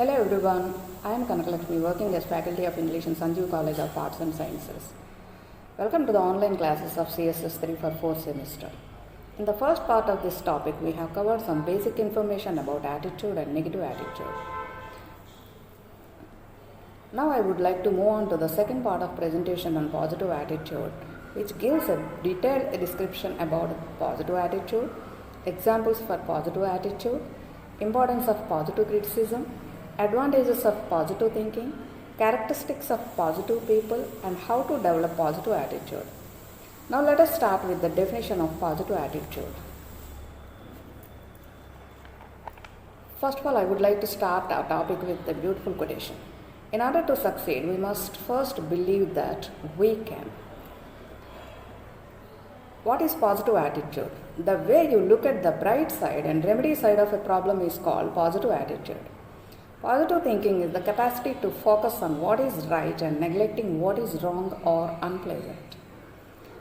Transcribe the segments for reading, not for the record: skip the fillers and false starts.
Hello everyone, I am Kanakalakshmi working as Faculty of English in Sanjeev College of Arts and Sciences. Welcome to the online classes of CSS 3 for 4th semester. In the first part of this topic, we have covered some basic information about attitude and negative attitude. Now I would like to move on to the second part of presentation on positive attitude, which gives a detailed description about positive attitude, examples for positive attitude, importance of positive criticism, advantages of positive thinking, characteristics of positive people, and how to develop positive attitude. Now let us start with the definition of positive attitude. First of all, I would like to start our topic with a beautiful quotation. In order to succeed, we must first believe that we can. What is positive attitude? The way you look at the bright side and remedy side of a problem is called positive attitude. Positive thinking is the capacity to focus on what is right and neglecting what is wrong or unpleasant.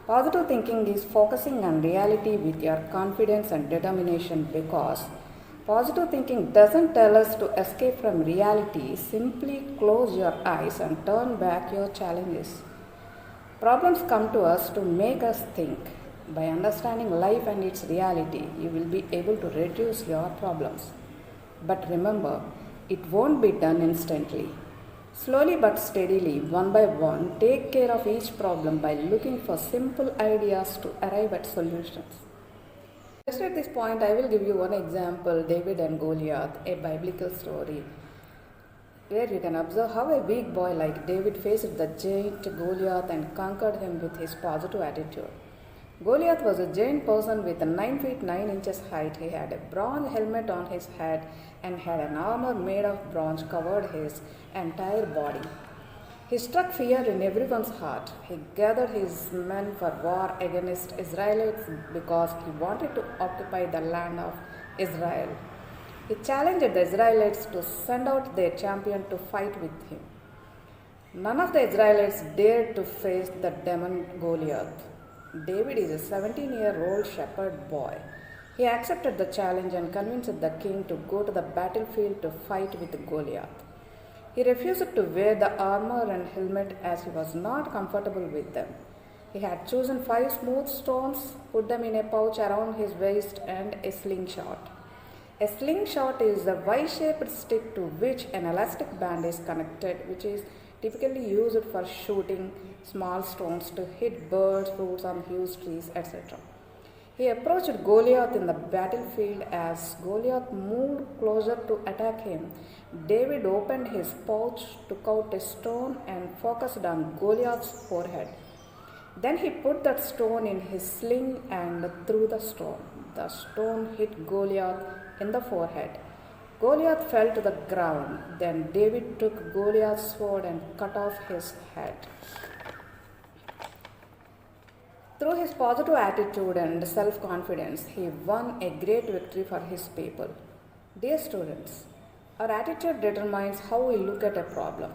Positive thinking is focusing on reality with your confidence and determination, because positive thinking doesn't tell us to escape from reality. Simply close your eyes and turn back your challenges. Problems come to us to make us think. By understanding life and its reality, you will be able to reduce your problems. But remember, it won't be done instantly. Slowly but steadily, one by one, take care of each problem by looking for simple ideas to arrive at solutions. Just at this point, I will give you one example, David and Goliath, a biblical story, where you can observe how a weak boy like David faced the giant Goliath and conquered him with his positive attitude. Goliath was a giant person with 9 feet 9 inches height. He had a bronze helmet on his head and had an armor made of bronze covered his entire body. He struck fear in everyone's heart. He gathered his men for war against Israelites because he wanted to occupy the land of Israel. He challenged the Israelites to send out their champion to fight with him. None of the Israelites dared to face the demon Goliath. David is a 17-year-old shepherd boy. He accepted the challenge and convinced the king to go to the battlefield to fight with Goliath. He refused to wear the armor and helmet as he was not comfortable with them. He had chosen 5 smooth stones, put them in a pouch around his waist, and a slingshot. A slingshot is a Y-shaped stick to which an elastic band is connected, which is typically used for shooting small stones to hit birds, fruits on huge trees, etc. He approached Goliath in the battlefield. As Goliath moved closer to attack him, David opened his pouch, took out a stone, and focused on Goliath's forehead. Then he put that stone in his sling and threw the stone. The stone hit Goliath in the forehead. Goliath fell to the ground. Then David took Goliath's sword and cut off his head. Through his positive attitude and self-confidence, he won a great victory for his people. Dear students, our attitude determines how we look at a problem.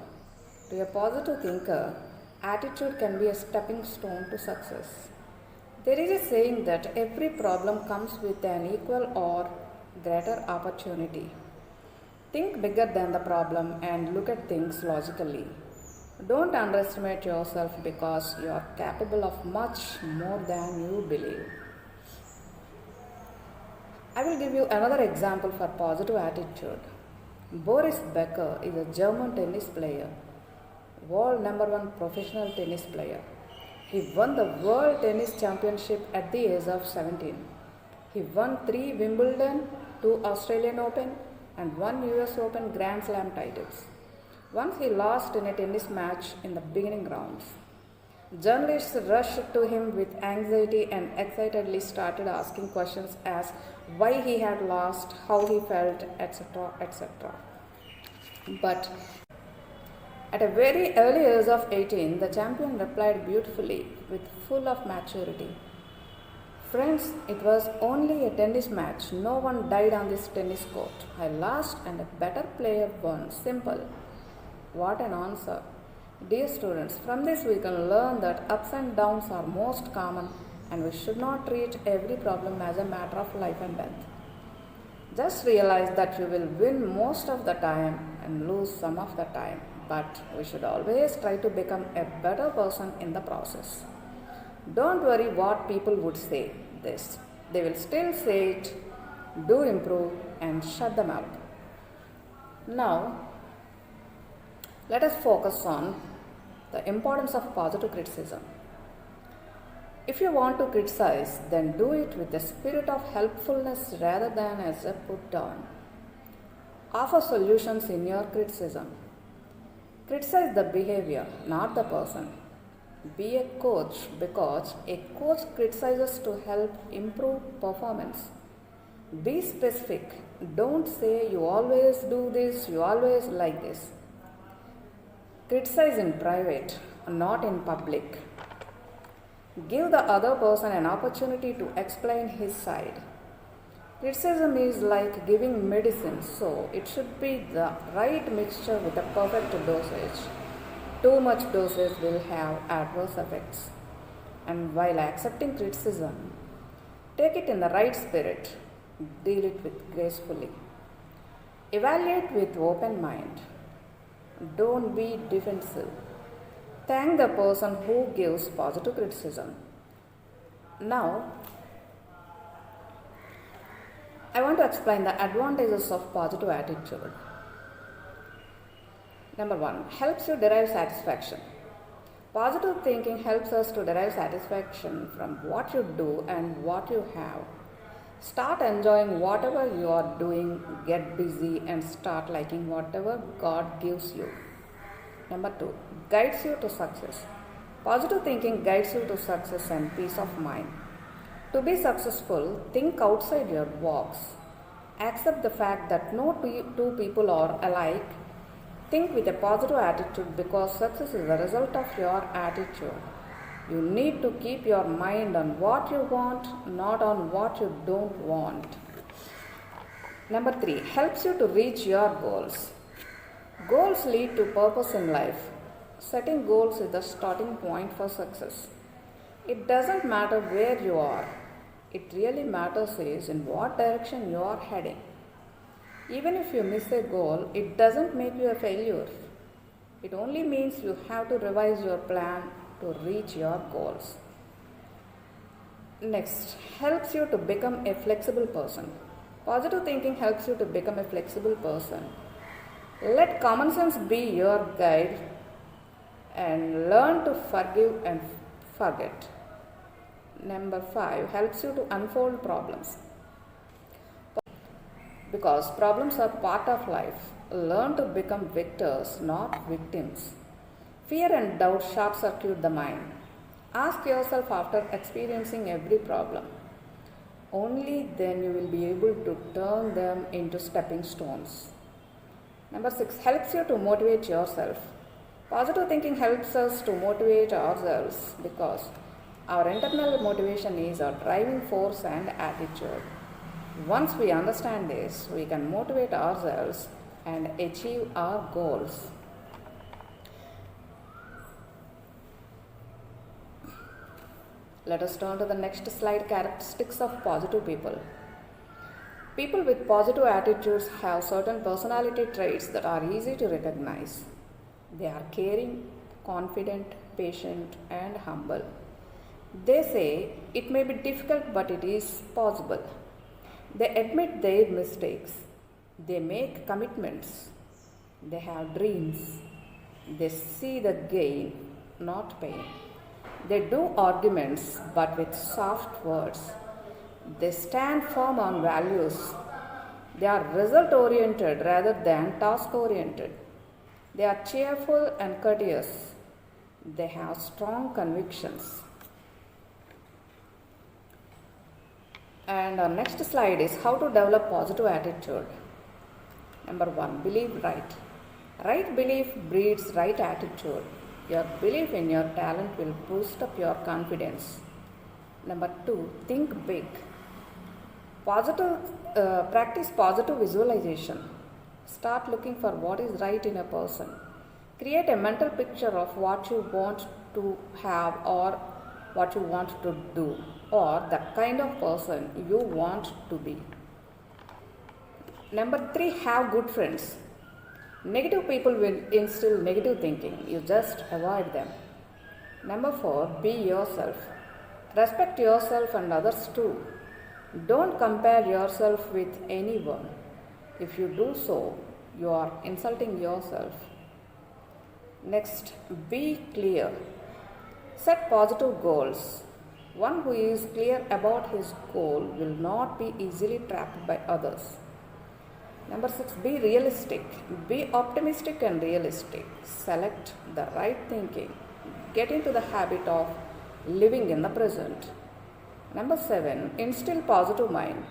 To a positive thinker, attitude can be a stepping stone to success. There is a saying that every problem comes with an equal or greater opportunity. Think bigger than the problem and look at things logically. Don't underestimate yourself, because you are capable of much more than you believe. I will give you another example for positive attitude. Boris Becker is a German tennis player, world number 1 professional tennis player. He won the World Tennis Championship at the age of 17. He won 3 Wimbledon, 2 Australian Open, and 1 US Open Grand Slam titles. Once he lost in a tennis match in the beginning rounds. Journalists rushed to him with anxiety and excitedly started asking questions as why he had lost, how he felt, etc., etc. But at a very early age of 18, the champion replied beautifully, with full of maturity. Friends, it was only a tennis match. No one died on this tennis court. I lost and a better player won. Simple. What an answer. Dear students, from this we can learn that ups and downs are most common, and we should not treat every problem as a matter of life and death. Just realize that you will win most of the time and lose some of the time, but we should always try to become a better person in the process. Don't worry what people would say this. They will still say it, do improve and shut them up. Now, let us focus on the importance of positive criticism. If you want to criticize, then do it with a spirit of helpfulness rather than as a put down. Offer solutions in your criticism. Criticize the behavior, not the person. Be a coach because a coach criticizes to help improve performance. Be specific. Don't say you always do this, you always like this. Criticize in private, not in public. Give the other person an opportunity to explain his side. Criticism is like giving medicine, so it should be the right mixture with a perfect dosage. Too much dosage will have adverse effects. And while accepting criticism, take it in the right spirit. Deal it with gracefully. Evaluate with open mind. Don't be defensive. Thank the person who gives positive criticism. Now, I want to explain the advantages of positive attitude. Number 1, helps you derive satisfaction. Positive thinking helps us to derive satisfaction from what you do and what you have. Start enjoying whatever you are doing, get busy, and start liking whatever God gives you. Number 2, guides you to success. Positive thinking guides you to success and peace of mind. To be successful, think outside your box. Accept the fact that no two people are alike. Think with a positive attitude because success is a result of your attitude. You need to keep your mind on what you want, not on what you don't want. Number 3, helps you to reach your goals. Goals lead to purpose in life. Setting goals is the starting point for success. It doesn't matter where you are. It really matters is in what direction you are heading. Even if you miss a goal, it doesn't make you a failure. It only means you have to revise your plan to reach your goals. Next, helps you to become a flexible person. Positive thinking helps you to become a flexible person. Let common sense be your guide and learn to forgive and forget. Number 5, helps you to unfold problems. Because problems are part of life, learn to become victors, not victims. Fear and doubt short circuit the mind. Ask yourself after experiencing every problem. Only then you will be able to turn them into stepping stones. Number 6, helps you to motivate yourself. Positive thinking helps us to motivate ourselves because our internal motivation is our driving force and attitude. Once we understand this, we can motivate ourselves and achieve our goals. Let us turn to the next slide, characteristics of positive people. People with positive attitudes have certain personality traits that are easy to recognize. They are caring, confident, patient, and humble. They say it may be difficult, but it is possible. They admit their mistakes. They make commitments. They have dreams. They see the gain, not pain. They do arguments, but with soft words. They stand firm on values. They are result oriented rather than task oriented. They are cheerful and courteous. They have strong convictions. And our next slide is how to develop positive attitude. Number 1, believe right. Right belief breeds right attitude. Your belief in your talent will boost up your confidence. Number 2, think big. Practice positive visualization. Start looking for what is right in a person. Create a mental picture of what you want to have or what you want to do or the kind of person you want to be. Number 3, have good friends. Negative people will instill negative thinking. You just avoid them. Number 4, be yourself. Respect yourself and others too. Don't compare yourself with anyone. If you do so, you are insulting yourself. Next, be clear. Set positive goals. One who is clear about his goal will not be easily trapped by others. Number 6, be realistic. Be optimistic and realistic. Select the right thinking. Get into the habit of living in the present. Number 7, instill positive mind.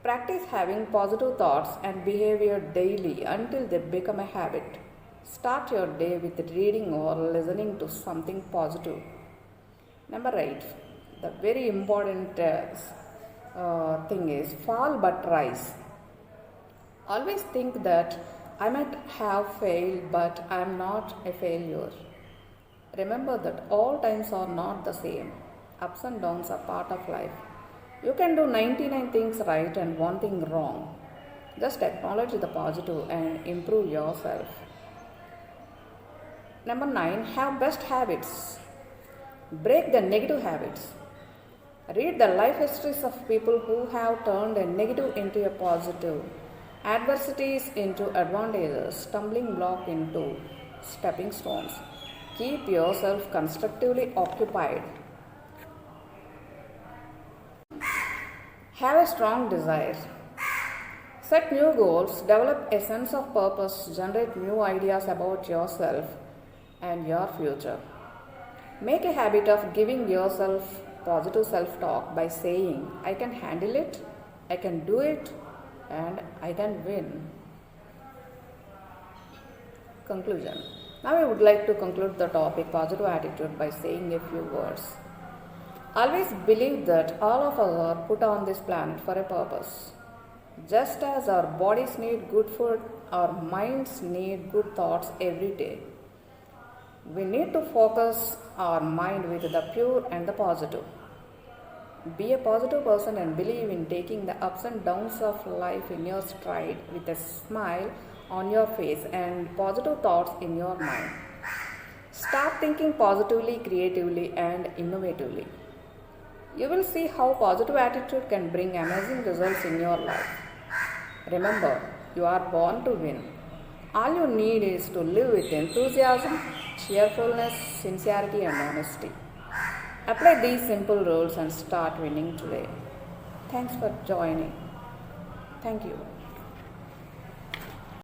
Practice having positive thoughts and behavior daily until they become a habit. Start your day with reading or listening to something positive. Number 8, the very important thing is fall but rise. Always think that I might have failed, but I am not a failure. Remember that all times are not the same. Ups and downs are part of life. You can do 99 things right and one thing wrong. Just acknowledge the positive and improve yourself. Number 9, have best habits. Break the negative habits. Read the life histories of people who have turned a negative into a positive, adversities into advantages, stumbling block into stepping stones. Keep yourself constructively occupied. Have a strong desire. Set new goals, develop a sense of purpose, generate new ideas about yourself and your future. Make a habit of giving yourself positive self-talk by saying, I can handle it, I can do it, and I can win. Conclusion. Now I would like to conclude the topic positive attitude by saying a few words. Always believe that all of us are put on this planet for a purpose. Just as our bodies need good food, our minds need good thoughts every day. We need to focus our mind with the pure and the positive. Be a positive person and believe in taking the ups and downs of life in your stride with a smile on your face and positive thoughts in your mind. Start thinking positively, creatively, and innovatively. You will see how positive attitude can bring amazing results in your life. Remember, you are born to win. All you need is to live with enthusiasm, cheerfulness, sincerity, and honesty. Apply these simple rules and start winning today. Thanks for joining. Thank you.